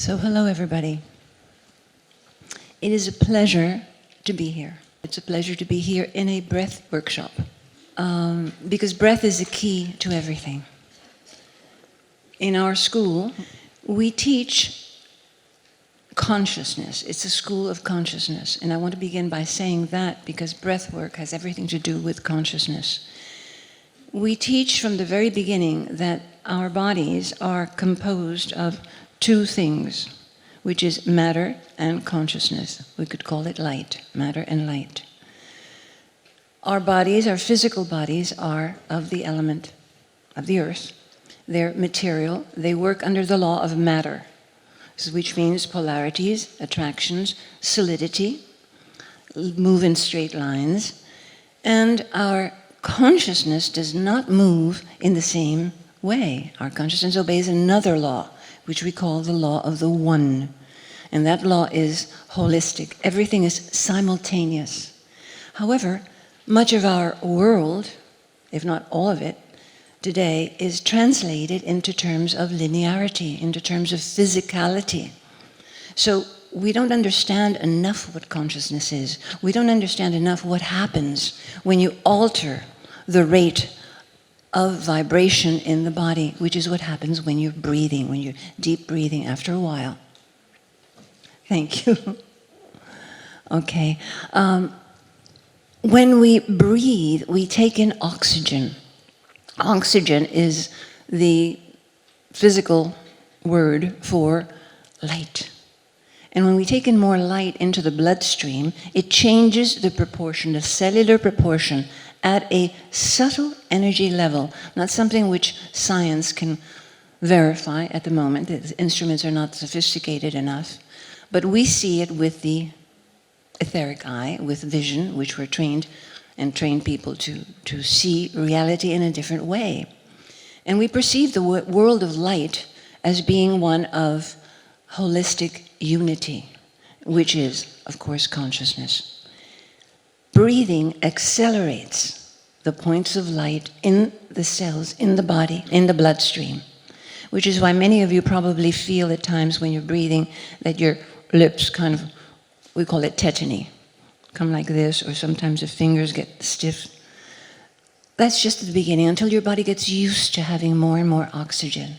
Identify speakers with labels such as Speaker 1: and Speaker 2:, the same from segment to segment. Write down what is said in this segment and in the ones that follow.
Speaker 1: So hello everybody. It is a pleasure to be here. It's a pleasure to be here in a breath workshop because breath is the key to everything. In our school, we teach consciousness. It's a school of consciousness, and I want to begin by saying that because breath work has everything to do with consciousness. We teach from the very beginning that our bodies are composed of two things, which is matter and consciousness. We could call it light, matter and light. Our bodies, our physical bodies, are of the element of the earth. They're material. They work under the law of matter, which means polarities, attractions, solidity, move in straight lines. And our consciousness does not move in the same way. Our consciousness obeys another law, which we call the law of the one. And that law is holistic. Everything is simultaneous. However, much of our world, if not all of it, today is translated into terms of linearity, into terms of physicality. So we don't understand enough what consciousness is. We don't understand enough what happens when you alter the rate of vibration in the body, which is what happens when you're breathing, when you're deep breathing after a while. Thank you. Okay. When we breathe, we take in oxygen. Oxygen is the physical word for light. And when we take in more light into the bloodstream, it changes the proportion, the cellular proportion, at a subtle energy level, not something which science can verify at the moment. The instruments are not sophisticated enough. But we see it with the etheric eye, with vision, which we're trained and train people to see reality in a different way. And we perceive the world of light as being one of holistic unity, which is, of course, consciousness. Breathing accelerates the points of light in the cells, in the body, in the bloodstream, which is why many of you probably feel at times when you're breathing that your lips kind of, we call it tetany, come like this, or sometimes the fingers get stiff. That's just at the beginning, until your body gets used to having more and more oxygen.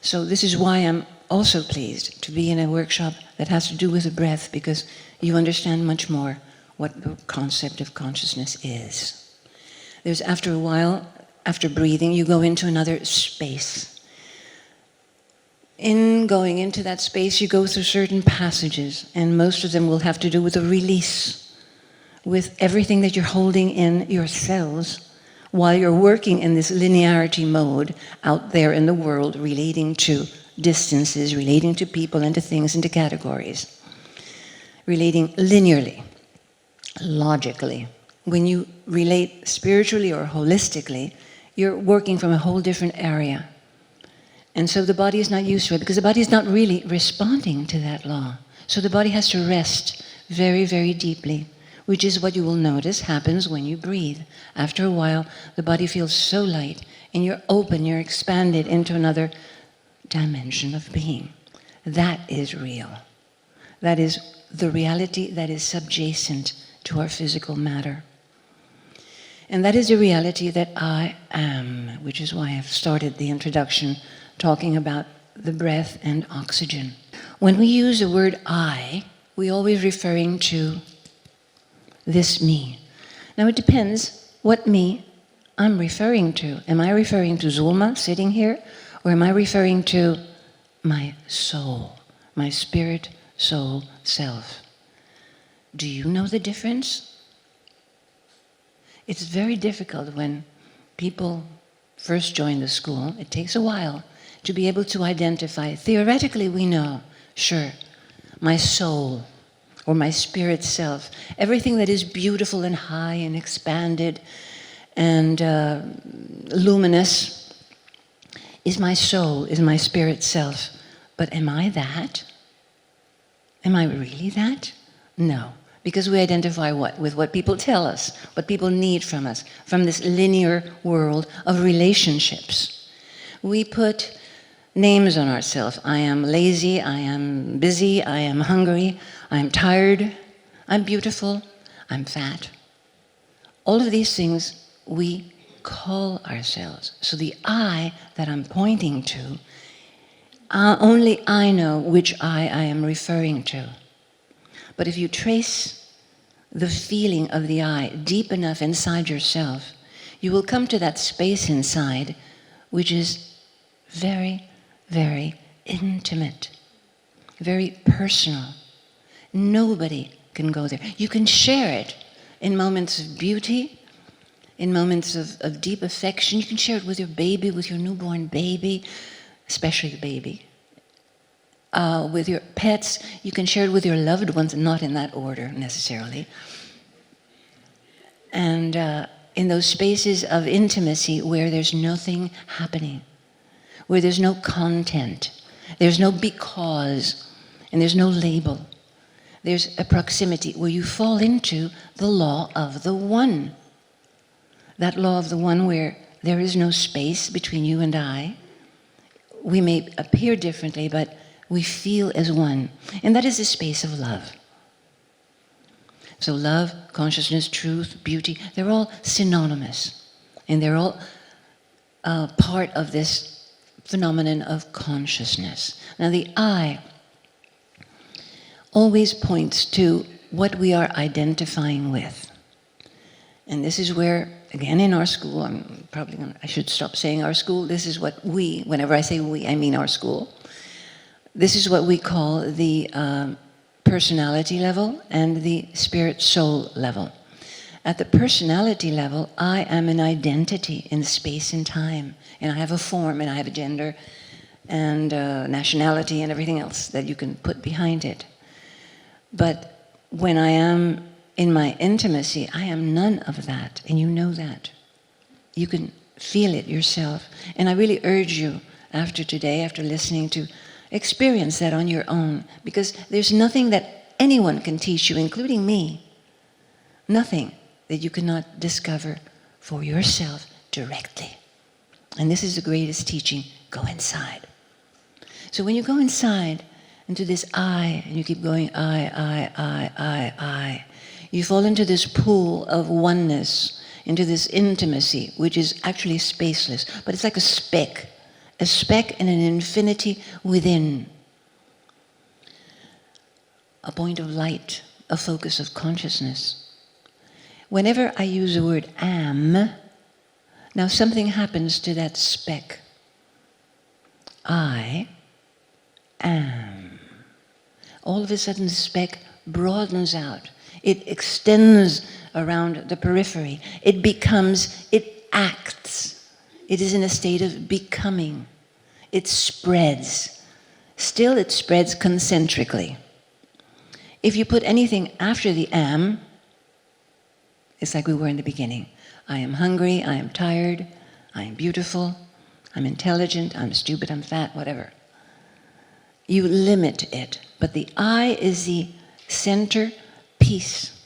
Speaker 1: So this is why I'm also pleased to be in a workshop that has to do with the breath, because you understand much more what the concept of consciousness is. There's, after a while, after breathing, you go into another space. In going into that space, you go through certain passages, and most of them will have to do with a release, with everything that you're holding in your cells while you're working in this linearity mode out there in the world, relating to distances, relating to people and to things and to categories, relating linearly, logically. When you relate spiritually or holistically, you're working from a whole different area. And so the body is not used to it, because the body is not really responding to that law. So the body has to rest very, very deeply, which is what you will notice happens when you breathe. After a while, the body feels so light, and you're open, you're expanded into another dimension of being. That is real. That is the reality that is subjacent to our physical matter. And that is the reality that I am, which is why I've started the introduction talking about the breath and oxygen. When we use the word I, we're always referring to this me. Now it depends what me I'm referring to. Am I referring to Zulma sitting here, or am I referring to my soul, my spirit, soul, self? Do you know the difference? It's very difficult when people first join the school. It takes a while to be able to identify. Theoretically, we know, sure, my soul or my spirit self, everything that is beautiful and high and expanded and luminous is my soul, is my spirit self. But am I that? Am I really that? No. Because we identify what? With what people tell us, what people need from us, from this linear world of relationships. We put names on ourselves. I am lazy, I am busy, I am hungry, I am tired, I'm beautiful, I'm fat. All of these things we call ourselves. So the I that I'm pointing to, only I know which I am referring to. But if you trace the feeling of the I deep enough inside yourself, you will come to that space inside which is very, very intimate, very personal. Nobody can go there. You can share it in moments of beauty, in moments of deep affection. You can share it with your baby, with your newborn baby, especially the baby. With your pets, you can share it with your loved ones, not in that order necessarily. And in those spaces of intimacy where there's nothing happening, where there's no content, there's no because, and there's no label. There's a proximity where you fall into the law of the one. That law of the one where there is no space between you and I. We may appear differently, but we feel as one. And that is the space of love. So love, consciousness, truth, beauty, they're all synonymous. And they're all part of this phenomenon of consciousness. Now the I always points to what we are identifying with. And this is where, again in our school, I should stop saying our school, this is what we, whenever I say we, I mean our school. This is what we call the personality level and the spirit-soul level. At the personality level, I am an identity in space and time. And I have a form, and I have a gender, and nationality, and everything else that you can put behind it. But when I am in my intimacy, I am none of that, and you know that. You can feel it yourself. And I really urge you, after today, after listening, to experience that on your own, because there's nothing that anyone can teach you, including me, nothing that you cannot discover for yourself directly. And this is the greatest teaching. Go inside. So when you go inside into this I, and you keep going I, you fall into this pool of oneness, into this intimacy, which is actually spaceless, but it's like a speck in an infinity within. A point of light, a focus of consciousness. Whenever I use the word am, now something happens to that speck. I am. All of a sudden the speck broadens out. It extends around the periphery. It becomes, it acts. It is in a state of becoming. It spreads. Still it spreads concentrically. If you put anything after the am, it's like we were in the beginning. I am hungry, I am tired, I am beautiful, I'm intelligent, I'm stupid, I'm fat, whatever. You limit it, but the I is the center piece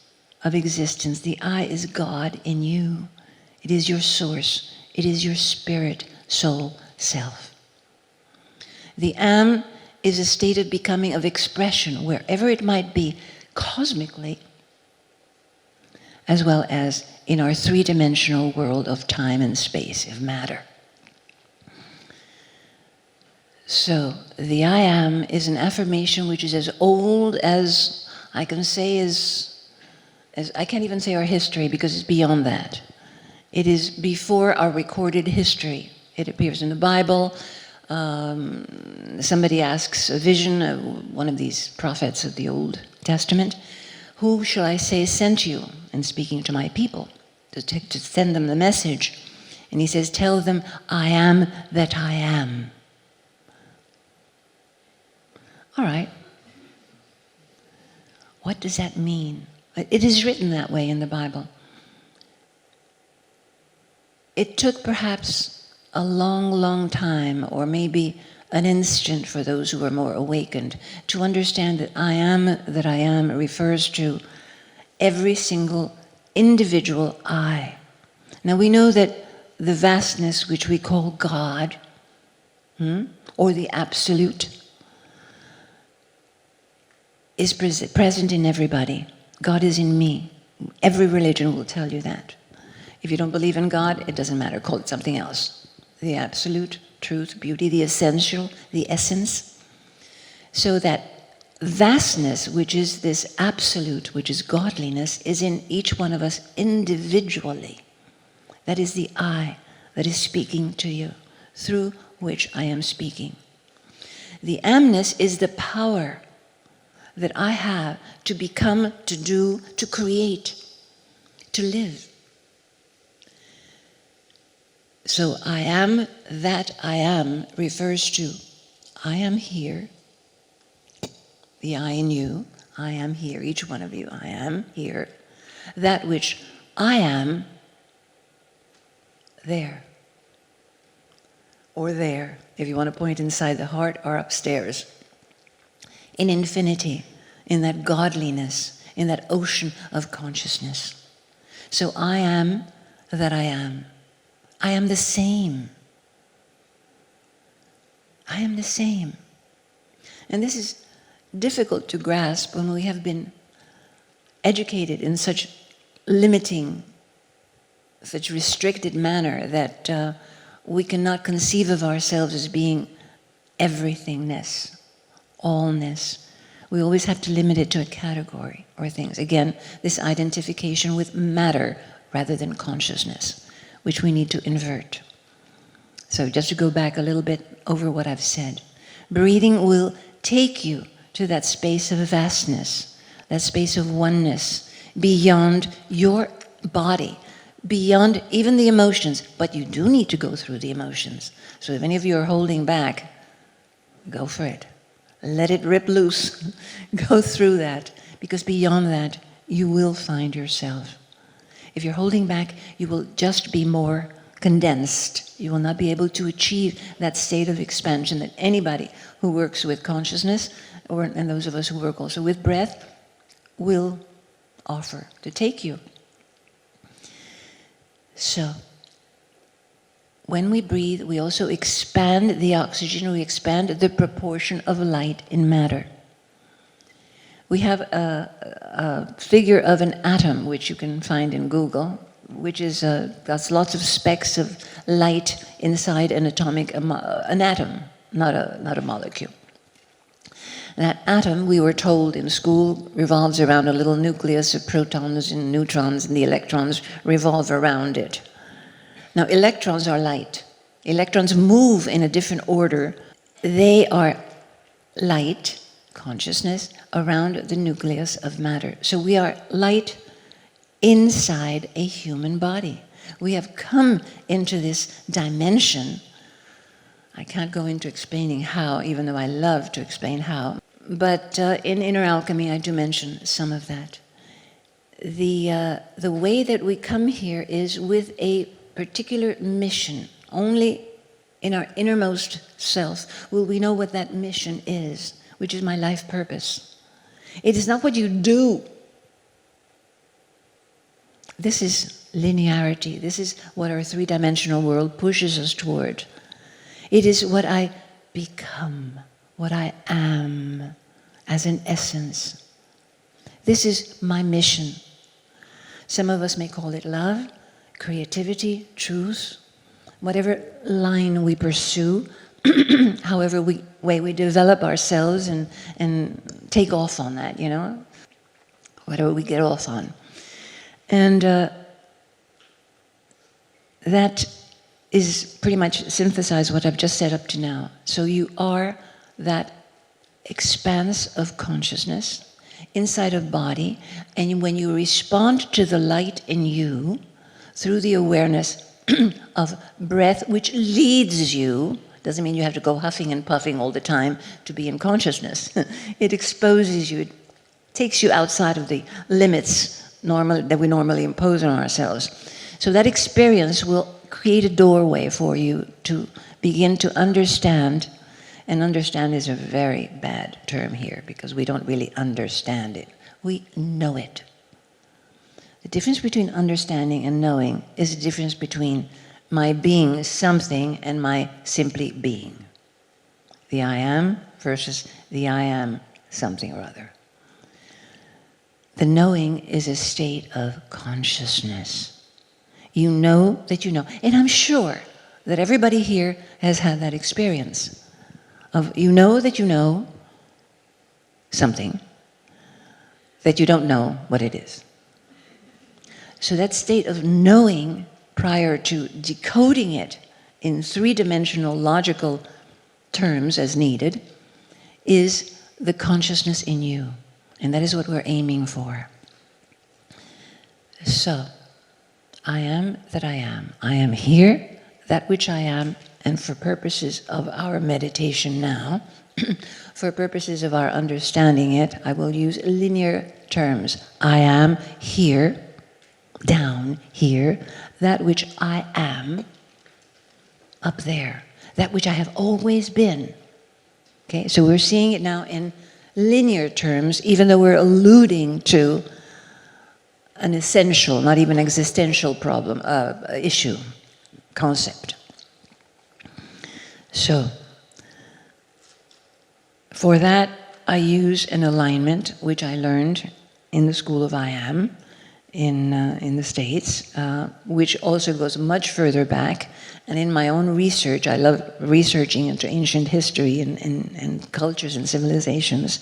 Speaker 1: of existence. The I is God in you. It is your source. It is your spirit, soul, self. The am is a state of becoming, of expression, wherever it might be, cosmically, as well as in our three-dimensional world of time and space, of matter. So, the I am is an affirmation which is as old as I can say as I can't even say our history, because it's beyond that. It is before our recorded history. It appears in the Bible. Somebody asks a vision of one of these prophets of the Old Testament, who shall I say sent you? And speaking to my people, to send them the message. And he says, tell them, I am that I am. All right. What does that mean? It is written that way in the Bible. It took perhaps a long, long time, or maybe an instant for those who are more awakened, to understand that I am refers to every single individual I. Now we know that the vastness which we call God, or the absolute, is present in everybody. God is in me. Every religion will tell you that. If you don't believe in God, it doesn't matter, call it something else. The absolute truth, beauty, the essential, the essence. So that vastness, which is this absolute, which is godliness, is in each one of us individually. That is the I that is speaking to you, through which I am speaking. The amness is the power that I have to become, to do, to create, to live. So I am that I am refers to I am here, the I in you, I am here, each one of you, I am here. That which I am there, or there, if you want to point inside the heart, or upstairs. In infinity, in that godliness, in that ocean of consciousness. So I am that I am. I am the same. I am the same. And this is difficult to grasp when we have been educated in such limiting, such restricted manner that we cannot conceive of ourselves as being everythingness, allness. We always have to limit it to a category or things. Again, this identification with matter rather than consciousness, which we need to invert. So just to go back a little bit over what I've said. Breathing will take you to that space of vastness, that space of oneness, beyond your body, beyond even the emotions, but you do need to go through the emotions. So if any of you are holding back, go for it. Let it rip loose. Go through that, because beyond that, you will find yourself. If you're holding back, you will just be more condensed. You will not be able to achieve that state of expansion that anybody who works with consciousness, and those of us who work also with breath, will offer to take you. So, when we breathe, we also expand the oxygen, we expand the proportion of light in matter. We have a figure of an atom, which you can find in Google, which is got lots of specks of light inside an atomic, an atom, not a molecule. And that atom, we were told in school, revolves around a little nucleus of protons and neutrons, and the electrons revolve around it. Now, electrons are light. Electrons move in a different order. They are light, consciousness, around the nucleus of matter. So we are light inside a human body. We have come into this dimension. I can't go into explaining how, even though I love to explain how. But in InnerAlchemy, I do mention some of that. The way that we come here is with a particular mission. Only in our innermost self will we know what that mission is, which is my life purpose. It is not what you do. This is linearity. This is what our three-dimensional world pushes us toward. It is what I become, what I am as an essence. This is my mission. Some of us may call it love, creativity, truth, whatever line we pursue, however way we develop ourselves and take off on that, you know, whatever we get off on. And that is pretty much synthesized what I've just said up to now. So you are that expanse of consciousness inside of body, and when you respond to the light in you through the awareness of breath, which leads you, doesn't mean you have to go huffing and puffing all the time to be in consciousness. It exposes you, it takes you outside of the limits that we normally impose on ourselves. So that experience will create a doorway for you to begin to understand, and understand is a very bad term here because we don't really understand it. We know it. The difference between understanding and knowing is the difference between my being something and my simply being. The I am versus the I am something or other. The knowing is a state of consciousness. You know that you know. And I'm sure that everybody here has had that experience of you know that you know something, that you don't know what it is. So that state of knowing prior to decoding it in three-dimensional logical terms as needed is the consciousness in you. And that is what we're aiming for. So, I am that I am. I am here, that which I am, and for purposes of our meditation now, for purposes of our understanding it, I will use linear terms. I am here, down here, that which I am, up there, that which I have always been. Okay, so we're seeing it now in linear terms, even though we're alluding to an essential, not even existential problem, issue, concept. So, for that, I use an alignment which I learned in the School of I Am in the States, which also goes much further back. And in my own research, I love researching into ancient history and cultures and civilizations.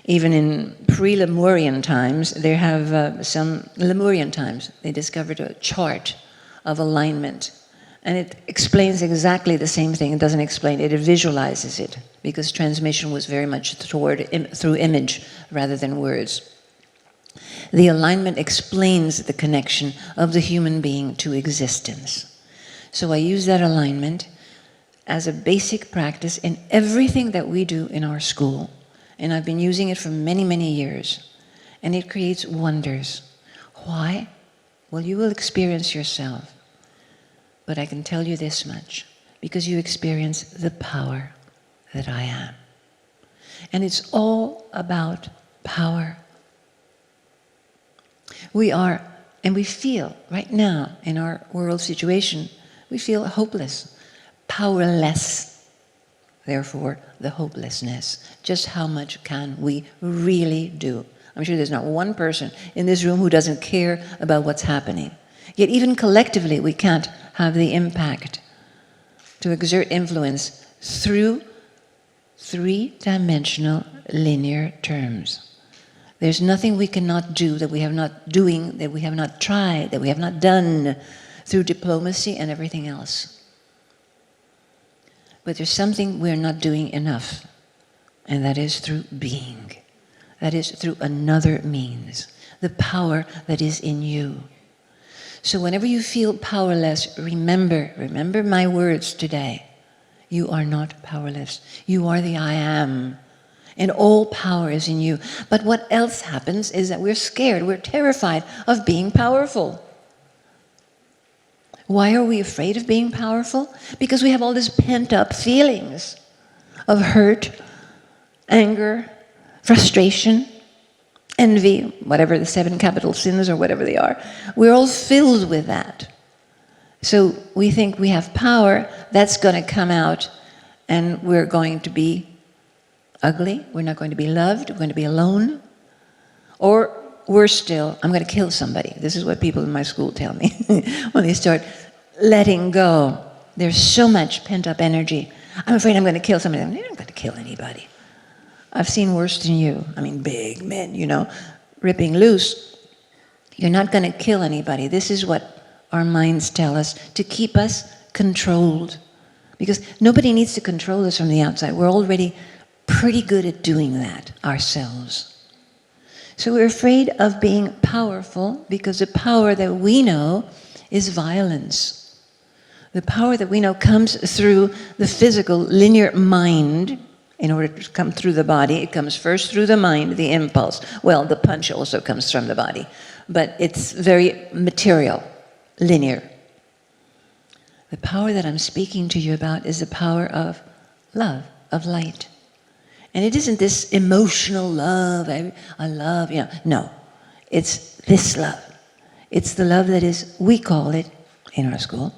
Speaker 1: Even in pre-Lemurian times, they have some Lemurian times, they discovered a chart of alignment. And it explains exactly the same thing. It doesn't explain it, it visualizes it, because transmission was very much through image rather than words. The alignment explains the connection of the human being to existence. So I use that alignment as a basic practice in everything that we do in our school. And I've been using it for many, many years. And it creates wonders. Why? Well, you will experience yourself. But I can tell you this much, because you experience the power that I am. And it's all about power. We are, and we feel right now in our world situation, we feel hopeless, powerless. Therefore, the hopelessness. Just how much can we really do? I'm sure there's not one person in this room who doesn't care about what's happening. Yet even collectively, we can't have the impact to exert influence through three-dimensional linear terms. There's nothing we cannot do that we have not doing, that we have not tried, that we have not done through diplomacy and everything else. But there's something we're not doing enough, and that is through being. That is through another means, the power that is in you. So whenever you feel powerless, remember my words today. You are not powerless. You are the I am. And all power is in you. But what else happens is that we're scared, we're terrified of being powerful. Why are we afraid of being powerful? Because we have all these pent-up feelings of hurt, anger, frustration, envy, whatever the 7 capital sins or whatever they are. We're all filled with that. So we think we have power, that's going to come out, and we're going to be ugly, we're not going to be loved, we're going to be alone. Or worse still, I'm going to kill somebody. This is what people in my school tell me when they start letting go. There's so much pent-up energy. I'm afraid I'm going to kill somebody. You're not going to kill anybody. I've seen worse than you. I mean, big men, you know, ripping loose. You're not going to kill anybody. This is what our minds tell us, to keep us controlled. Because nobody needs to control us from the outside. We're already pretty good at doing that ourselves. So we're afraid of being powerful because the power that we know is violence. The power that we know comes through the physical, linear mind. In order to come through the body, it comes first through the mind, the impulse. Well, the punch also comes from the body, but it's very material, linear. The power that I'm speaking to you about is the power of love, of light. And it isn't this emotional love, I love, you know. No, it's this love. It's the love that is, we call it, in our school,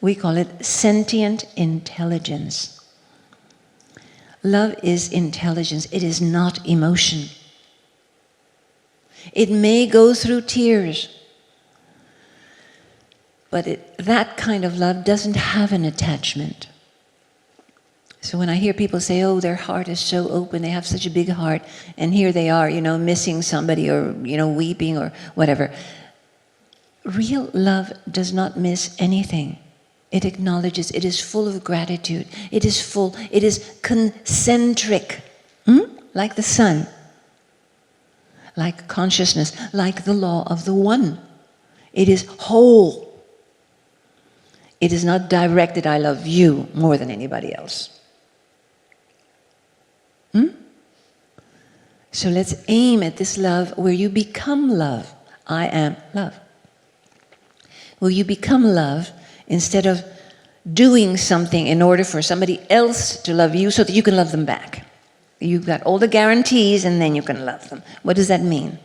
Speaker 1: we call it sentient intelligence. Love is intelligence. It is not emotion. It may go through tears, but that kind of love doesn't have an attachment. So when I hear people say, oh, their heart is so open, they have such a big heart, and here they are, missing somebody or, weeping or whatever. Real love does not miss anything. It acknowledges, it is full of gratitude. It is concentric, like the sun, like consciousness, like the law of the one. It is whole. It is not directed, I love you more than anybody else. So let's aim at this love where you become love. I am love. Where you become love instead of doing something in order for somebody else to love you so that you can love them back. You've got all the guarantees and then you can love them. What does that mean?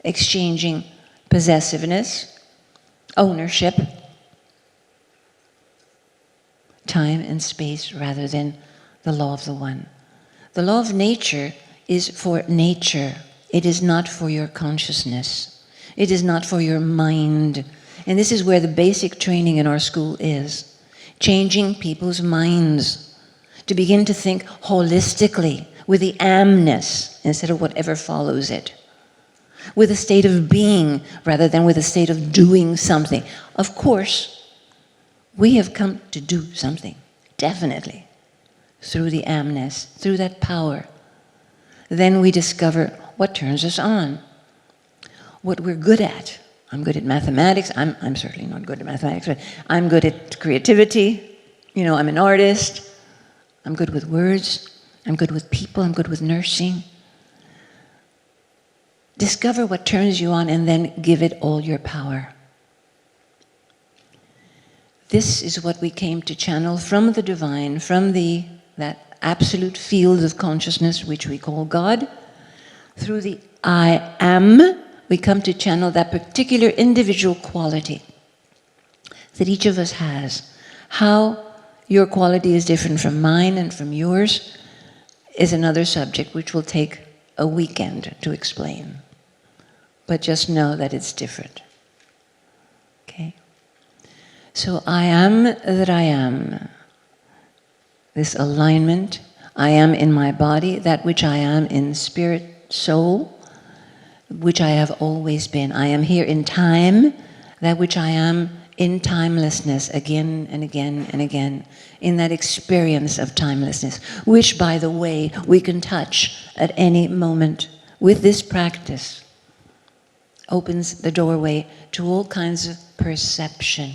Speaker 1: Exchanging possessiveness, ownership, time and space rather than the law of the one. The law of nature is for nature. It is not for your consciousness. It is not for your mind. And this is where the basic training in our school is. Changing people's minds to begin to think holistically with the amness instead of whatever follows it. With a state of being rather than with a state of doing something. Of course, we have come to do something, definitely, through the amness, through that power. Then we discover what turns us on, what we're good at. I'm good at mathematics. I'm certainly not good at mathematics, but I'm good at creativity. I'm an artist. I'm good with words. I'm good with people. I'm good with nursing. Discover what turns you on and then give it all your power. This is what we came to channel from the divine, from that absolute field of consciousness which we call God. Through the I am, we come to channel that particular individual quality that each of us has. How your quality is different from mine and from yours is another subject which will take a weekend to explain. But just know that it's different. Okay? So I am that I am. This alignment, I am in my body, that which I am in spirit, soul, which I have always been. I am here in time, that which I am in timelessness, again and again and again, in that experience of timelessness, which, by the way, we can touch at any moment. With this practice, opens the doorway to all kinds of perception.